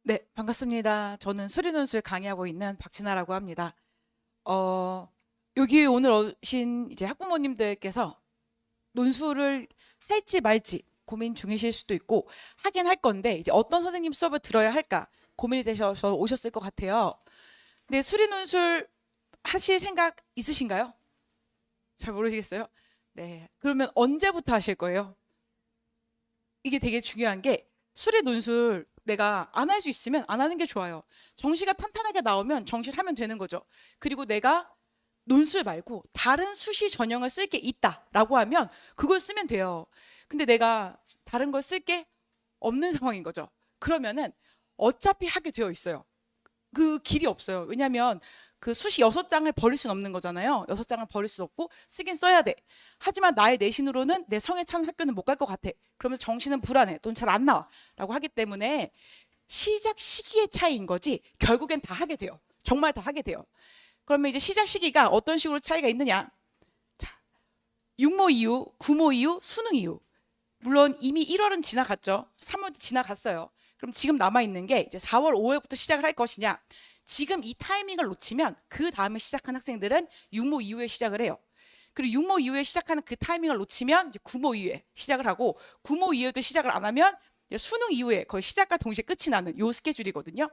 네, 반갑습니다. 저는 수리논술 강의하고 있는 박진아라고 합니다. 어, 여기 오늘 오신 이제 학부모님들께서 논술을 할지 말지 고민 중이실 수도 있고 하긴 할 건데 이제 어떤 선생님 수업을 들어야 할까 고민이 되셔서 오셨을 것 같아요. 근데 수리논술 하실 생각 있으신가요? 잘 모르시겠어요? 네, 그러면 언제부터 하실 거예요? 이게 되게 중요한 게 수리 논술 내가 안 할 수 있으면 안 하는 게 좋아요. 정시가 탄탄하게 나오면 정시를 하면 되는 거죠. 그리고 내가 논술 말고 다른 수시 전형을 쓸 게 있다라고 하면 그걸 쓰면 돼요. 근데 내가 다른 걸 쓸 게 없는 상황인 거죠. 그러면은 어차피 하게 되어 있어요. 그 길이 없어요. 왜냐하면 그 수시 6장을 버릴 수는 없는 거잖아요. 6장을 버릴 수 없고 쓰긴 써야 돼. 하지만 나의 내신으로는 내 성에 차는 학교는 못 갈 것 같아. 그러면서 정시는 불안해. 돈 잘 안 나와. 라고 하기 때문에 시작 시기의 차이인 거지 결국엔 다 하게 돼요. 정말 다 하게 돼요. 그러면 이제 시작 시기가 어떤 식으로 차이가 있느냐. 자, 육모 이후, 구모 이후, 수능 이후. 물론 이미 1월은 지나갔죠. 3월도 지나갔어요. 그럼 지금 남아있는 게 이제 4월, 5월부터 시작을 할 것이냐. 지금 이 타이밍을 놓치면 그 다음에 시작한 학생들은 육모 이후에 시작을 해요. 그리고 육모 이후에 시작하는 그 타이밍을 놓치면 이제 구모 이후에 시작을 하고 구모 이후에도 시작을 안 하면 수능 이후에 거의 시작과 동시에 끝이 나는 요 스케줄이거든요.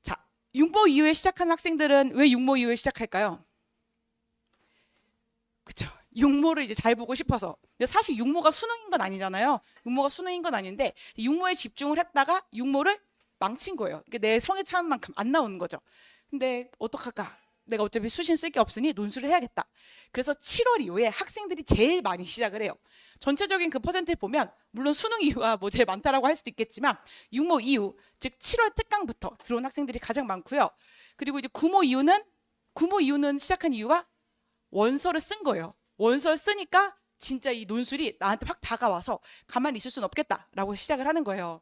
자, 육모 이후에 시작한 학생들은 왜 육모 이후에 시작할까요? 그쵸. 육모를 이제 잘 보고 싶어서. 근데 사실 육모가 수능인 건 아니잖아요. 육모가 수능인 건 아닌데 육모에 집중을 했다가 육모를 망친 거예요. 그러니까 내 성에 차는 만큼 안 나오는 거죠. 근데 어떡할까? 내가 어차피 수신 쓸 게 없으니 논술을 해야겠다. 그래서 7월 이후에 학생들이 제일 많이 시작을 해요. 전체적인 그 퍼센트를 보면 물론 수능 이후가 뭐 제일 많다라고 할 수도 있겠지만 육모 이후, 즉 7월 특강부터 들어온 학생들이 가장 많고요. 그리고 이제 구모 이후는 시작한 이유가 원서를 쓴 거예요. 원서를 쓰니까 진짜 이 논술이 나한테 확 다가와서 가만히 있을 수는 없겠다라고 시작을 하는 거예요.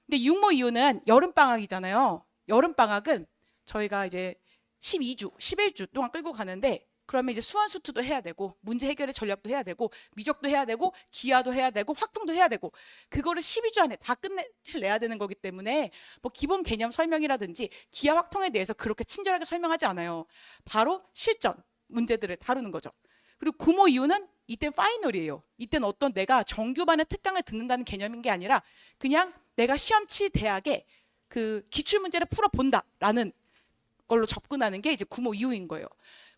근데 육모 이후는 여름방학이잖아요. 여름방학은 저희가 이제 12주, 11주 동안 끌고 가는데 그러면 이제 수완수투도 해야 되고 문제 해결의 전략도 해야 되고 미적도 해야 되고 기하도 해야 되고 확통도 해야 되고 그거를 12주 안에 다 끝내야 되는 거기 때문에 뭐 기본 개념 설명이라든지 기하 확통에 대해서 그렇게 친절하게 설명하지 않아요. 바로 실전 문제들을 다루는 거죠. 그리고 구모 이후는 이땐 파이널이에요. 이땐 어떤 내가 정규반의 특강을 듣는다는 개념인 게 아니라 그냥 내가 시험 칠 대학에 그 기출문제를 풀어본다라는 걸로 접근하는 게 이제 구모 이후인 거예요.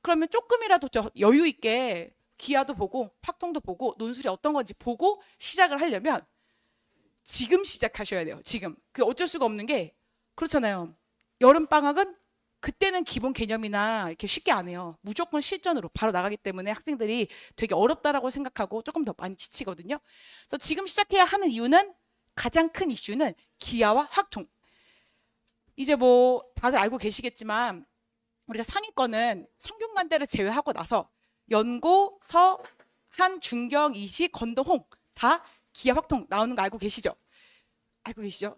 그러면 조금이라도 더 여유 있게 기하도 보고 확통도 보고 논술이 어떤 건지 보고 시작을 하려면 지금 시작하셔야 돼요. 지금. 그 어쩔 수가 없는 게 그렇잖아요. 여름방학은 그때는 기본 개념이나 이렇게 쉽게 안 해요. 무조건 실전으로 바로 나가기 때문에 학생들이 되게 어렵다라고 생각하고 조금 더 많이 지치거든요. 그래서 지금 시작해야 하는 이유는 가장 큰 이슈는 기하와 확통. 이제 뭐 다들 알고 계시겠지만 우리가 상위권은 성균관대를 제외하고 나서 연고, 서, 한, 중경, 이시, 건도, 홍 다 기하 확통 나오는 거 알고 계시죠? 알고 계시죠?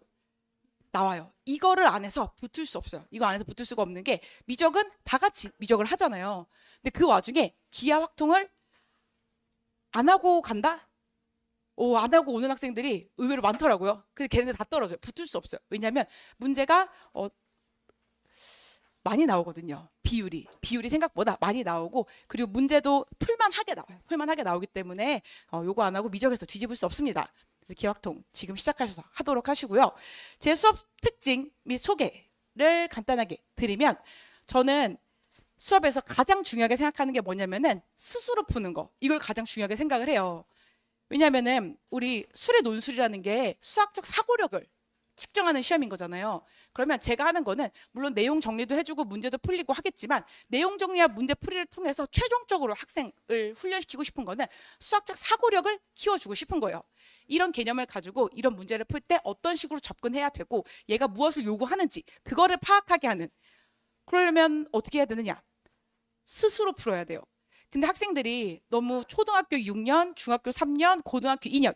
나와요. 이거를 안 해서 붙을 수 없어요. 이거 안 해서 붙을 수가 없는 게 미적은 다 같이 미적을 하잖아요. 근데 그 와중에 기하 확통을 안 하고 간다? 안 하고 오는 학생들이 의외로 많더라고요. 근데 걔네들 다 떨어져요. 붙을 수 없어요. 왜냐하면 문제가 많이 나오거든요. 비율이 생각보다 많이 나오고 그리고 문제도 풀만하게 나와요. 풀만하게 나오기 때문에 요거 안 하고 미적에서 뒤집을 수 없습니다. 그래서 기하학통 지금 시작하셔서 하도록 하시고요. 제 수업 특징 및 소개를 간단하게 드리면 저는 수업에서 가장 중요하게 생각하는 게 뭐냐면은 스스로 푸는 거. 이걸 가장 중요하게 생각을 해요. 왜냐면은 우리 술의 논술이라는 게 수학적 사고력을 측정하는 시험인 거잖아요. 그러면 제가 하는 거는 물론 내용 정리도 해주고 문제도 풀리고 하겠지만 내용 정리와 문제 풀이를 통해서 최종적으로 학생을 훈련시키고 싶은 거는 수학적 사고력을 키워주고 싶은 거예요. 이런 개념을 가지고 이런 문제를 풀 때 어떤 식으로 접근해야 되고 얘가 무엇을 요구하는지 그거를 파악하게 하는. 그러려면 어떻게 해야 되느냐? 스스로 풀어야 돼요. 근데 학생들이 너무 초등학교 6년, 중학교 3년, 고등학교 2년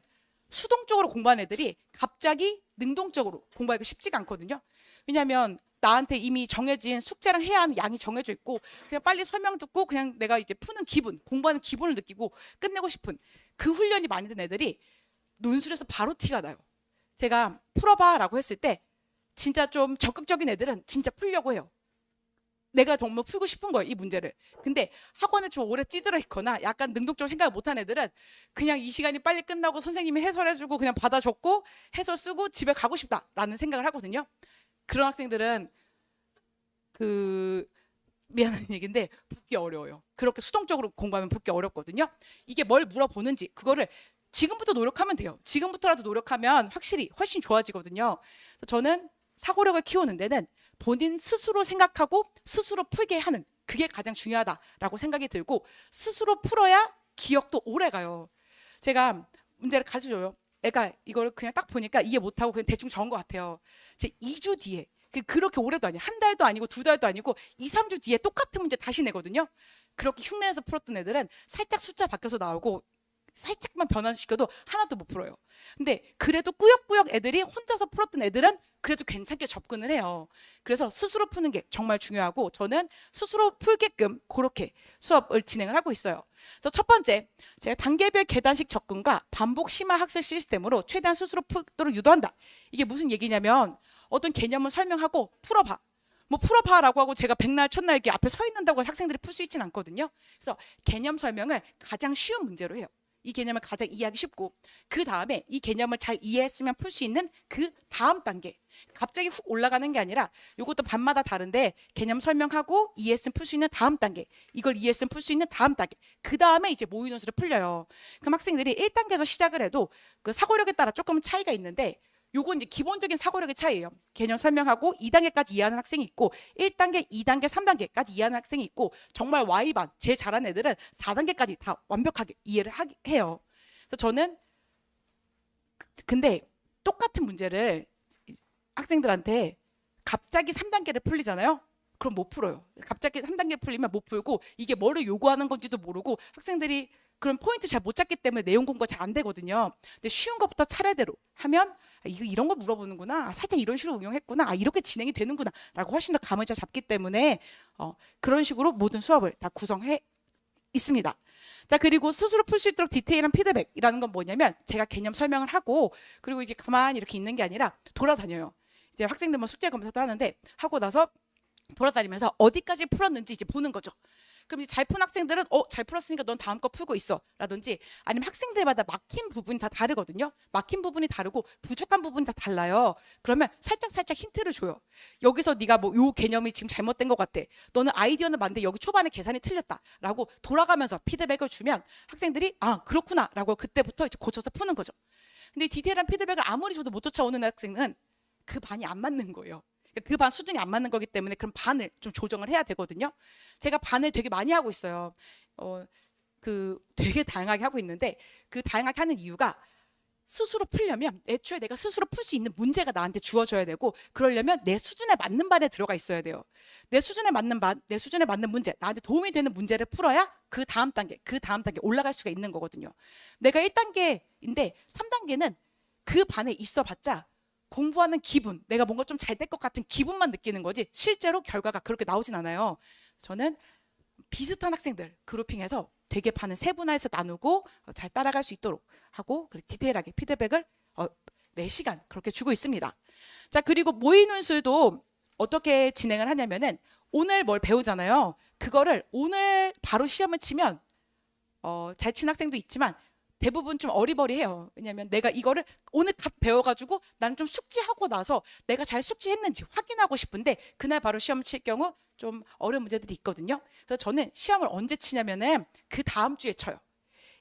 수동적으로 공부하는 애들이 갑자기 능동적으로 공부하기가 쉽지가 않거든요. 왜냐하면 나한테 이미 정해진 숙제랑 해야 하는 양이 정해져 있고 그냥 빨리 설명 듣고 그냥 내가 이제 푸는 기분, 공부하는 기분을 느끼고 끝내고 싶은 그 훈련이 많이 된 애들이 논술에서 바로 티가 나요. 제가 풀어봐 라고 했을 때 진짜 좀 적극적인 애들은 진짜 풀려고 해요. 내가 너무 풀고 싶은 거예요, 이 문제를. 근데 학원에 좀 오래 찌들어 있거나 약간 능동적으로 생각을 못한 애들은 그냥 이 시간이 빨리 끝나고 선생님이 해설해주고 그냥 받아 적고 해설 쓰고 집에 가고 싶다라는 생각을 하거든요. 그런 학생들은 그 미안한 얘기인데 붙기 어려워요. 그렇게 수동적으로 공부하면 붙기 어렵거든요. 이게 뭘 물어보는지 그거를 지금부터 노력하면 돼요. 지금부터라도 노력하면 확실히 훨씬 좋아지거든요. 그래서 저는 사고력을 키우는 데는 본인 스스로 생각하고 스스로 풀게 하는 그게 가장 중요하다라고 생각이 들고 스스로 풀어야 기억도 오래 가요. 제가 문제를 가르쳐줘요. 애가 이걸 그냥 딱 보니까 이해 못하고 그냥 대충 적은 것 같아요. 제 2주 뒤에 그렇게 오래도 아니에요. 한 달도 아니고 2달도 아니고 2, 3주 뒤에 똑같은 문제 다시 내거든요. 그렇게 흉내내서 풀었던 애들은 살짝 숫자 바뀌어서 나오고 살짝만 변환시켜도 하나도 못 풀어요. 근데 그래도 꾸역꾸역 애들이 혼자서 풀었던 애들은 그래도 괜찮게 접근을 해요. 그래서 스스로 푸는 게 정말 중요하고 저는 스스로 풀게끔 그렇게 수업을 진행을 하고 있어요. 그래서 첫 번째, 제가 단계별 계단식 접근과 반복 심화 학습 시스템으로 최대한 스스로 풀도록 유도한다. 이게 무슨 얘기냐면 어떤 개념을 설명하고 풀어봐. 뭐 풀어봐라고 하고 제가 백날 첫날 이렇게 앞에 서 있는다고 학생들이 풀 수 있지는 않거든요. 그래서 개념 설명을 가장 쉬운 문제로 해요. 이 개념을 가장 이해하기 쉽고 그 다음에 이 개념을 잘 이해했으면 풀 수 있는 그 다음 단계 갑자기 훅 올라가는 게 아니라 이것도 반마다 다른데 개념 설명하고 이해했으면 풀 수 있는 다음 단계 이걸 이해했으면 풀 수 있는 다음 단계 그 다음에 이제 모의 논술을 풀려요. 그럼 학생들이 1단계에서 시작을 해도 그 사고력에 따라 조금 차이가 있는데 요건 이제 기본적인 사고력의 차이예요. 개념 설명하고 2단계까지 이해하는 학생이 있고 1단계, 2단계, 3단계까지 이해하는 학생이 있고 정말 Y반, 제일 잘하는 애들은 4단계까지 다 완벽하게 이해를 해요. 그래서 저는 근데 똑같은 문제를 학생들한테 갑자기 3단계를 풀리잖아요. 그럼 못 풀어요. 갑자기 3단계 풀리면 못 풀고 이게 뭐를 요구하는 건지도 모르고 학생들이 그런 포인트 잘 못 잡기 때문에 내용 공부가 잘 안 되거든요. 근데 쉬운 것부터 차례대로 하면 이거 이런 거 물어보는구나. 살짝 이런 식으로 응용했구나. 이렇게 진행이 되는구나. 라고 훨씬 더 감을 잘 잡기 때문에 그런 식으로 모든 수업을 다 구성해 있습니다. 자, 그리고 스스로 풀 수 있도록 디테일한 피드백이라는 건 뭐냐면 제가 개념 설명을 하고 그리고 이제 가만히 이렇게 있는 게 아니라 돌아다녀요. 이제 학생들 뭐 숙제 검사도 하는데 하고 나서 돌아다니면서 어디까지 풀었는지 이제 보는 거죠. 그럼 이제 잘 푼 학생들은 잘 풀었으니까 넌 다음 거 풀고 있어 라든지 아니면 학생들마다 막힌 부분이 다 다르거든요. 막힌 부분이 다르고 부족한 부분이 다 달라요. 그러면 살짝 힌트를 줘요. 여기서 네가 뭐 요 개념이 지금 잘못된 것 같아. 너는 아이디어는 맞는데 여기 초반에 계산이 틀렸다 라고 돌아가면서 피드백을 주면 학생들이 그렇구나 라고 그때부터 이제 고쳐서 푸는 거죠. 근데 디테일한 피드백을 아무리 줘도 못 쫓아오는 학생은 그 반이 안 맞는 거예요. 그 반 수준이 안 맞는 거기 때문에 그럼 반을 좀 조정을 해야 되거든요. 제가 반을 되게 많이 하고 있어요. 되게 다양하게 하고 있는데 그 다양하게 하는 이유가 스스로 풀려면 애초에 내가 스스로 풀 수 있는 문제가 나한테 주어져야 되고 그러려면 내 수준에 맞는 반에 들어가 있어야 돼요. 내 수준에 맞는 반, 내 수준에 맞는 문제, 나한테 도움이 되는 문제를 풀어야 그 다음 단계 올라갈 수가 있는 거거든요. 내가 1단계인데 3단계는 그 반에 있어봤자 공부하는 기분, 내가 뭔가 좀 잘 될 것 같은 기분만 느끼는 거지 실제로 결과가 그렇게 나오진 않아요. 저는 비슷한 학생들 그룹핑해서 되게 반을 세분화해서 나누고 잘 따라갈 수 있도록 하고 디테일하게 피드백을 매 시간 그렇게 주고 있습니다. 자, 그리고 모의 논술도 어떻게 진행을 하냐면은 오늘 뭘 배우잖아요. 그거를 오늘 바로 시험을 치면 잘 친 학생도 있지만 대부분 좀 어리버리해요. 왜냐하면 내가 이거를 오늘 갓 배워가지고 나는 좀 숙지하고 나서 내가 잘 숙지했는지 확인하고 싶은데 그날 바로 시험 칠 경우 좀 어려운 문제들이 있거든요. 그래서 저는 시험을 언제 치냐면은 그 다음 주에 쳐요.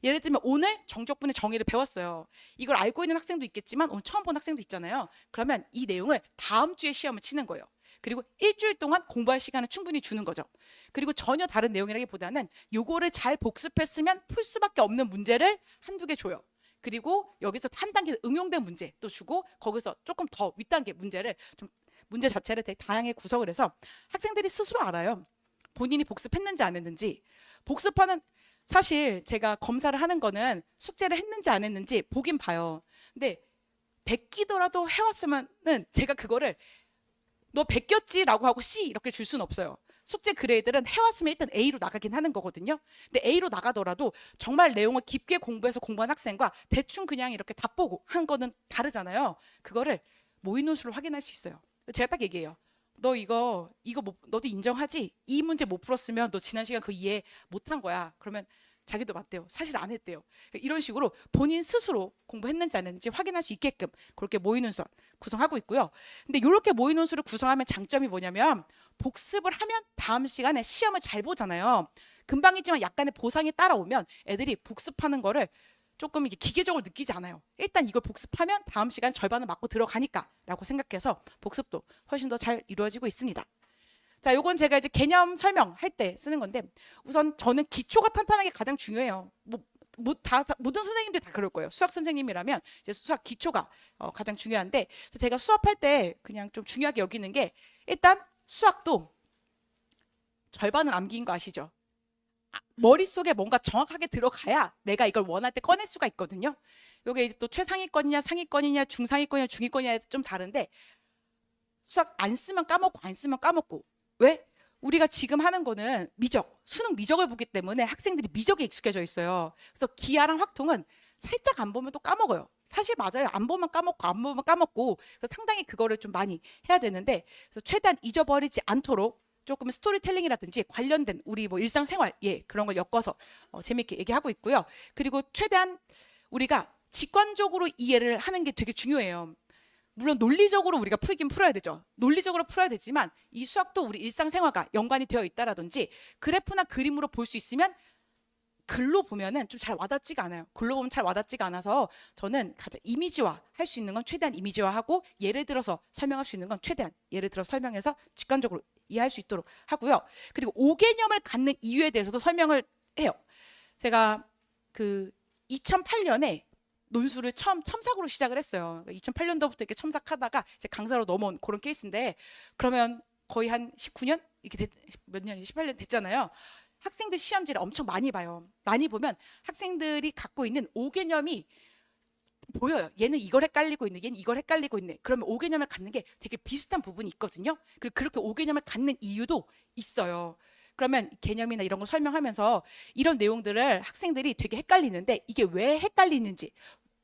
예를 들면 오늘 정적분의 정의를 배웠어요. 이걸 알고 있는 학생도 있겠지만 오늘 처음 본 학생도 있잖아요. 그러면 이 내용을 다음 주에 시험을 치는 거예요. 그리고 일주일 동안 공부할 시간을 충분히 주는 거죠. 그리고 전혀 다른 내용이라기보다는 요거를 잘 복습했으면 풀 수밖에 없는 문제를 한두 개 줘요. 그리고 여기서 한 단계 응용된 문제 또 주고 거기서 조금 더 윗단계 문제를 좀 문제 자체를 되게 다양하게 구성을 해서 학생들이 스스로 알아요. 본인이 복습했는지 안 했는지. 복습하는 사실 제가 검사를 하는 거는 숙제를 했는지 안 했는지 보긴 봐요. 근데 베끼더라도 해왔으면은 제가 그거를 너 베꼈지라고 하고 C 이렇게 줄 수는 없어요. 숙제 그레이드는 해왔으면 일단 A로 나가긴 하는 거거든요. 근데 A로 나가더라도 정말 내용을 깊게 공부해서 공부한 학생과 대충 그냥 이렇게 답 보고 한 거는 다르잖아요. 그거를 모의 논술로 확인할 수 있어요. 제가 딱 얘기해요. 너 이거 너도 인정하지? 이 문제 못 풀었으면 너 지난 시간 그 이해 못한 거야. 그러면 자기도 맞대요. 사실 안 했대요. 이런 식으로 본인 스스로 공부했는지 안 했는지 확인할 수 있게끔 그렇게 모의논술 구성하고 있고요. 근데 이렇게 모의논술을 구성하면 장점이 뭐냐면 복습을 하면 다음 시간에 시험을 잘 보잖아요. 금방이지만 약간의 보상이 따라오면 애들이 복습하는 거를 조금 이게 기계적으로 느끼지 않아요. 일단 이걸 복습하면 다음 시간 절반을 맞고 들어가니까 라고 생각해서 복습도 훨씬 더 잘 이루어지고 있습니다. 자, 요건 제가 이제 개념 설명할 때 쓰는 건데 우선 저는 기초가 탄탄하게 가장 중요해요. 모든 선생님들이 다 그럴 거예요. 수학 선생님이라면 이제 수학 기초가 가장 중요한데 그래서 제가 수업할 때 그냥 좀 중요하게 여기는 게 일단 수학도 절반은 암기인 거 아시죠? 머릿속에 뭔가 정확하게 들어가야 내가 이걸 원할 때 꺼낼 수가 있거든요. 요게 이제 또 최상위권이냐 상위권이냐 중상위권이냐 중위권이냐 좀 다른데 수학 안 쓰면 까먹고 안 쓰면 까먹고 왜? 우리가 지금 하는 거는 미적, 수능 미적을 보기 때문에 학생들이 미적에 익숙해져 있어요. 그래서 기하랑 확통은 살짝 안 보면 또 까먹어요. 사실 맞아요. 안 보면 까먹고 안 보면 까먹고 그래서 상당히 그거를 좀 많이 해야 되는데 그래서 최대한 잊어버리지 않도록 조금 스토리텔링이라든지 관련된 우리 뭐 일상생활 그런 걸 엮어서 재밌게 얘기하고 있고요. 그리고 최대한 우리가 직관적으로 이해를 하는 게 되게 중요해요. 물론 논리적으로 우리가 풀긴 풀어야 되죠. 논리적으로 풀어야 되지만 이 수학도 우리 일상생활과 연관이 되어 있다라든지 그래프나 그림으로 볼 수 있으면 글로 보면은 좀 잘 와닿지가 않아요. 글로 보면 잘 와닿지가 않아서 저는 가장 이미지화 할 수 있는 건 최대한 이미지화하고 예를 들어서 설명할 수 있는 건 최대한 예를 들어 설명해서 직관적으로 이해할 수 있도록 하고요. 그리고 5개념을 갖는 이유에 대해서도 설명을 해요. 제가 그 2008년에 논술을 처음 첨삭으로 시작을 했어요. 2008년도부터 이렇게 첨삭하다가 이제 강사로 넘어온 그런 케이스인데 그러면 거의 한 19년 이렇게 몇 년이 18년 됐잖아요. 학생들 시험지를 엄청 많이 봐요. 많이 보면 학생들이 갖고 있는 5개념이 보여요. 얘는 이걸 헷갈리고 있네. 얘는 이걸 헷갈리고 있네. 그러면 5개념을 갖는 게 되게 비슷한 부분이 있거든요. 그리고 그렇게 5개념을 갖는 이유도 있어요. 그러면 개념이나 이런 거 설명하면서 이런 내용들을 학생들이 되게 헷갈리는데 이게 왜 헷갈리는지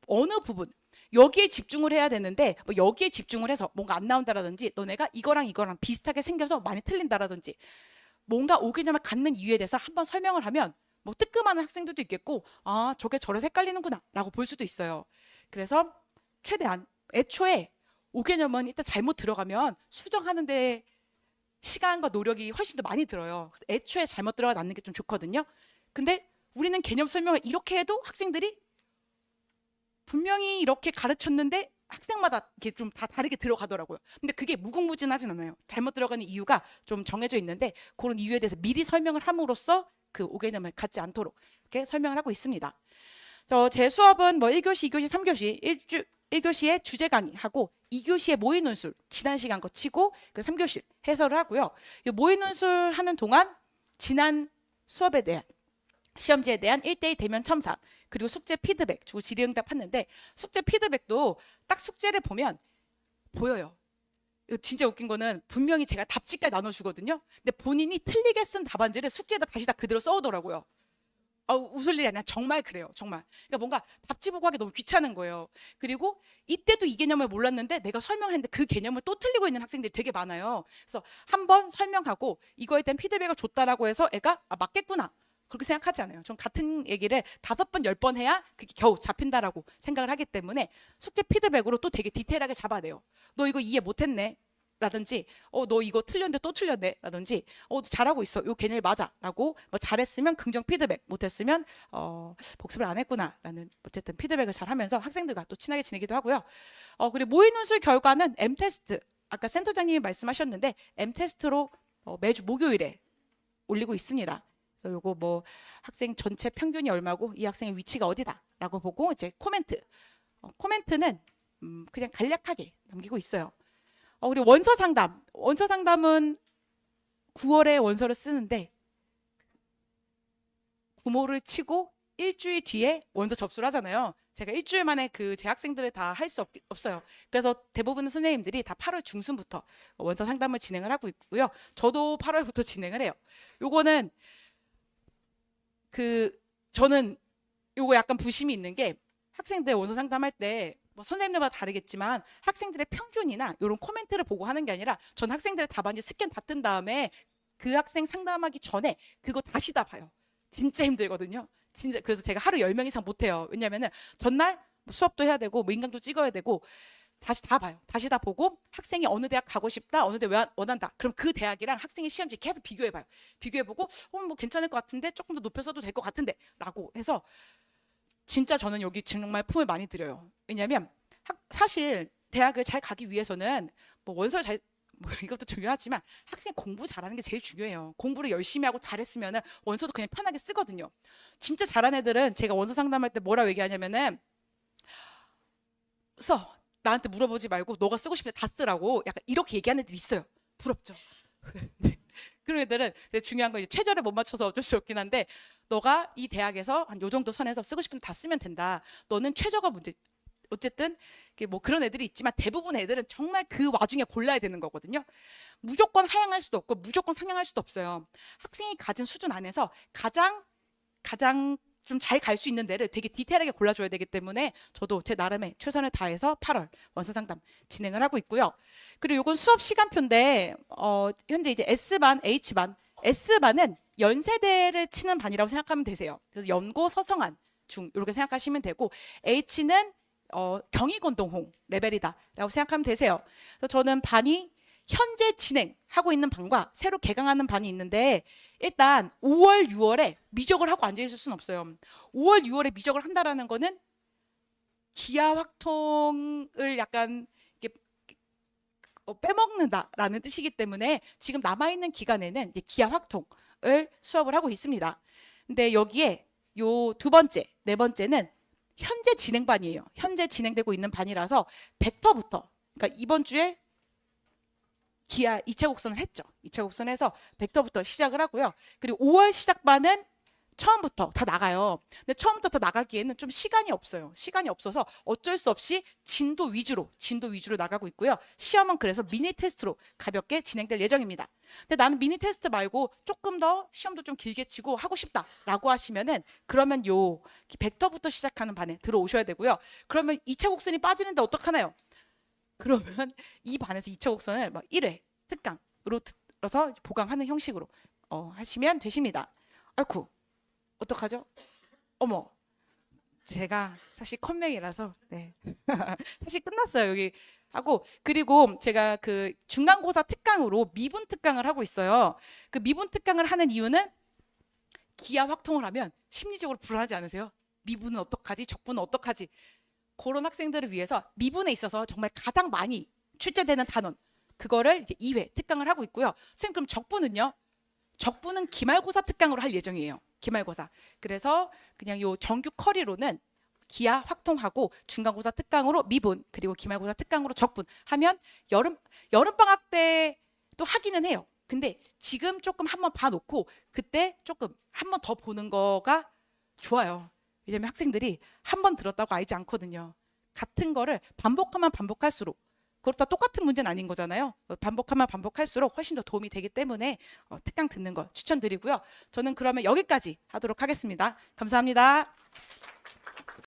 어느 부분 여기에 집중을 해야 되는데 뭐 여기에 집중을 해서 뭔가 안 나온다라든지 너네가 이거랑 이거랑 비슷하게 생겨서 많이 틀린다라든지 뭔가 5개념을 갖는 이유에 대해서 한번 설명을 하면 뭐 뜨끔하는 학생들도 있겠고 아 저게 저래서 헷갈리는구나 라고 볼 수도 있어요. 그래서 최대한 애초에 5개념은 일단 잘못 들어가면 수정하는데 시간과 노력이 훨씬 더 많이 들어요. 그래서 애초에 잘못 들어가지 않는 게 좀 좋거든요. 근데 우리는 개념 설명을 이렇게 해도 학생들이 분명히 이렇게 가르쳤는데 학생마다 이렇게 좀 다 다르게 들어가더라고요. 근데 그게 무궁무진하진 않아요. 잘못 들어가는 이유가 좀 정해져 있는데 그런 이유에 대해서 미리 설명을 함으로써 그 5개념을 갖지 않도록 이렇게 설명을 하고 있습니다. 제 수업은 뭐 1교시, 2교시, 3교시 1교시에 주제 강의하고 2교시에 모의논술 지난 시간 거 치고 그 3교시 해설을 하고요. 이 모의논술 하는 동안 지난 수업에 대한 시험지에 대한 1대1 대면 첨삭 그리고 숙제 피드백 주고 질의응답 하는데 숙제 피드백도 딱 숙제를 보면 보여요. 이거 진짜 웃긴 거는 분명히 제가 답지까지 나눠주거든요. 근데 본인이 틀리게 쓴 답안지를 숙제에다 다시 다 그대로 써오더라고요. 웃을 일이 아니라 정말 그래요. 정말. 그러니까 뭔가 답지 보고 하기 너무 귀찮은 거예요. 그리고 이때도 이 개념을 몰랐는데 내가 설명을 했는데 그 개념을 또 틀리고 있는 학생들이 되게 많아요. 그래서 한번 설명하고 이거에 대한 피드백을 줬다라고 해서 애가 맞겠구나. 그렇게 생각하지 않아요. 전 같은 얘기를 5번, 10번 해야 그게 겨우 잡힌다라고 생각을 하기 때문에 숙제 피드백으로 또 되게 디테일하게 잡아내요. 너 이거 이해 못했네. 라든지 너 이거 틀렸는데 또 틀렸네 라든지 잘하고 있어 요 개념이 맞아 라고 뭐 잘했으면 긍정 피드백 못했으면 복습을 안 했구나 라는 어쨌든 피드백을 잘 하면서 학생들과 또 친하게 지내기도 하고요. 그리고 모의논술 결과는 M테스트 아까 센터장님이 말씀하셨는데 M테스트로 매주 목요일에 올리고 있습니다. 그래서 요거 뭐 학생 전체 평균이 얼마고 이 학생의 위치가 어디다 라고 보고 이제 코멘트는 그냥 간략하게 남기고 있어요. 그리고 원서 상담은 9월에 원서를 쓰는데 구모를 치고 일주일 뒤에 원서 접수를 하잖아요. 제가 일주일 만에 그 제 학생들을 다 할 수 없어요. 그래서 대부분의 선생님들이 다 8월 중순부터 원서 상담을 진행을 하고 있고요. 저도 8월부터 진행을 해요. 요거는 저는 요거 약간 부심이 있는 게 학생들 원서 상담할 때 뭐 선생님들마다 다르겠지만 학생들의 평균이나 이런 코멘트를 보고 하는 게 아니라 전 학생들의 답안지 스캔 다 뜬 다음에 그 학생 상담하기 전에 그거 다시 다 봐요. 진짜 힘들거든요. 진짜. 그래서 제가 하루 10명 이상 못 해요. 왜냐면은 전날 뭐 수업도 해야 되고 뭐 인강도 찍어야 되고 다시 다 봐요. 다시 다 보고 학생이 어느 대학 가고 싶다, 어느 대 원한다. 그럼 그 대학이랑 학생의 시험지 계속 비교해봐요. 비교해보고 뭐 괜찮을 것 같은데 조금 더 높여서도 될 것 같은데 라고 해서 진짜 저는 여기 정말 품을 많이 들여요. 왜냐면 사실 대학을 잘 가기 위해서는 뭐 원서를 잘 뭐 이것도 중요하지만 학생 공부 잘하는 게 제일 중요해요. 공부를 열심히 하고 잘했으면 원서도 그냥 편하게 쓰거든요. 진짜 잘하는 애들은 제가 원서 상담할 때 뭐라고 얘기하냐면은 써. 나한테 물어보지 말고 너가 쓰고 싶은 데 다 쓰라고 약간 이렇게 얘기하는 애들이 있어요. 부럽죠? 네. 그런 애들은 중요한 건 이제 최저를 못 맞춰서 어쩔 수 없긴 한데 너가 이 대학에서 한 요 정도 선에서 쓰고 싶은 데 다 쓰면 된다. 너는 최저가 문제. 어쨌든 뭐 그런 애들이 있지만 대부분 애들은 정말 그 와중에 골라야 되는 거거든요. 무조건 하향할 수도 없고 무조건 상향할 수도 없어요. 학생이 가진 수준 안에서 가장 좀 잘 갈 수 있는 데를 되게 디테일하게 골라줘야 되기 때문에 저도 제 나름의 최선을 다해서 8월 원서 상담 진행을 하고 있고요. 그리고 이건 수업 시간표인데 현재 이제 S반, H반, S반은 연세대를 치는 반이라고 생각하면 되세요. 그래서 연고, 서성한, 중 이렇게 생각하시면 되고 H는 경희곤동홍 레벨이다라고 생각하면 되세요. 그래서 저는 반이 현재 진행하고 있는 반과 새로 개강하는 반이 있는데 일단 5월, 6월에 미적을 하고 앉아 있을 수는 없어요. 5월, 6월에 미적을 한다라는 거는 기하 확통을 약간 이렇게 빼먹는다라는 뜻이기 때문에 지금 남아있는 기간에는 이제 기하 확통을 수업을 하고 있습니다. 근데 여기에 요 두 번째, 네 번째는 현재 진행반이에요. 현재 진행되고 있는 반이라서 벡터부터, 그러니까 이번 주에 기하 2차 곡선을 했죠. 2차 곡선에서 벡터부터 시작을 하고요. 그리고 5월 시작반은 처음부터 다 나가요. 근데 처음부터 다 나가기에는 좀 시간이 없어요. 시간이 없어서 어쩔 수 없이 진도 위주로 나가고 있고요. 시험은 그래서 미니 테스트로 가볍게 진행될 예정입니다. 근데 나는 미니 테스트 말고 조금 더 시험도 좀 길게 치고 하고 싶다라고 하시면은 그러면 요 벡터부터 시작하는 반에 들어오셔야 되고요. 그러면 2차 곡선이 빠지는데 어떡하나요? 그러면 이 반에서 2차 곡선을 막 1회 특강으로 들어서 보강하는 형식으로 하시면 되십니다. 아이쿠, 어떡하죠? 어머, 제가 사실 컴맹이라서 네. 사실 끝났어요 여기 하고. 그리고 제가 그 중간고사 특강으로 미분 특강을 하고 있어요. 그 미분 특강을 하는 이유는 기하 확통을 하면 심리적으로 불안하지 않으세요? 미분은 어떡하지? 적분은 어떡하지? 그런 학생들을 위해서 미분에 있어서 정말 가장 많이 출제되는 단원 그거를 이제 2회 특강을 하고 있고요. 선생님 그럼 적분은요? 적분은 기말고사 특강으로 할 예정이에요. 기말고사. 그래서 그냥 요 정규 커리로는 기하 확통하고 중간고사 특강으로 미분 그리고 기말고사 특강으로 적분 하면 여름 방학 때 또 하기는 해요. 근데 지금 조금 한번 봐놓고 그때 조금 한 번 더 보는 거가 좋아요. 왜냐면 학생들이 한 번 들었다고 알지 않거든요. 같은 거를 반복하면 반복할수록 그렇다 똑같은 문제는 아닌 거잖아요. 반복하면 반복할수록 훨씬 더 도움이 되기 때문에 특강 듣는 거 추천드리고요. 저는 그러면 여기까지 하도록 하겠습니다. 감사합니다.